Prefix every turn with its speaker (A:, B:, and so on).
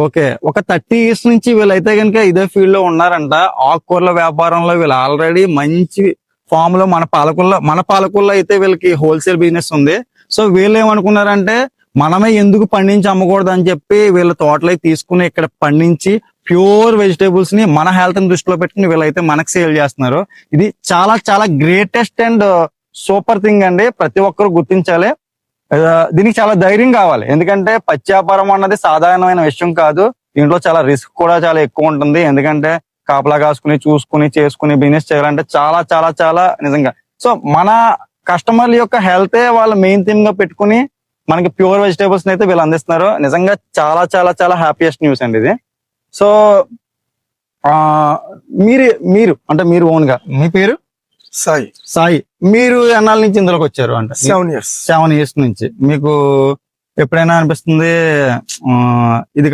A: Okay, ఒక 30 years నుంచి వీళ్ళైతే కనుక ఇదే ఫీల్డ్ లో ఉన్నారంట. ఆకుకూరల వ్యాపారంలో వీళ్ళు ఆల్రెడీ మంచి ఫామ్ లో మన పాలకుల్లో అయితే వీళ్ళకి హోల్సేల్ బిజినెస్ ఉంది. సో వీళ్ళు ఏమనుకున్నారంటే మనమే ఎందుకు పండించి అమ్మకూడదు అని చెప్పి వీళ్ళ తోటలై తీసుకుని ఇక్కడ పండించి ప్యూర్ వెజిటేబుల్స్ ని మన హెల్త్ ని దృష్టిలో పెట్టుకుని వీళ్ళైతే మనకు సేల్ చేస్తున్నారు. ఇది చాలా చాలా గ్రేటెస్ట్ అండ్ సూపర్ థింగ్ అండి. ప్రతి ఒక్కరు గుర్తించాలి. దీనికి చాలా ధైర్యం కావాలి. ఎందుకంటే పచ్చి వ్యాపారం అన్నది సాధారణమైన విషయం కాదు. దీంట్లో చాలా రిస్క్ కూడా చాలా ఎక్కువ ఉంటుంది. ఎందుకంటే కాపలా కాసుకుని చూసుకుని చేసుకుని బిజినెస్ చేయాలంటే చాలా చాలా చాలా నిజంగా. సో మన కస్టమర్ల యొక్క హెల్తే వాళ్ళ మెయిన్ థీమ్ గా పెట్టుకుని మనకి ప్యూర్ వెజిటేబుల్స్ అయితే వీళ్ళు అందిస్తున్నారు. నిజంగా చాలా చాలా చాలా హ్యాపీయెస్ట్ న్యూస్ అండి ఇది. సో మీరు అంటే మీరు ఓన్ గా, మీ పేరు సాయి, మీరు ఎన్నాళ్ళ నుంచి ఇందులోకి వచ్చారు? అంటే
B: 7 years.
A: 7 years నుంచి. మీకు ఎప్పుడైనా అనిపిస్తుంది ఇది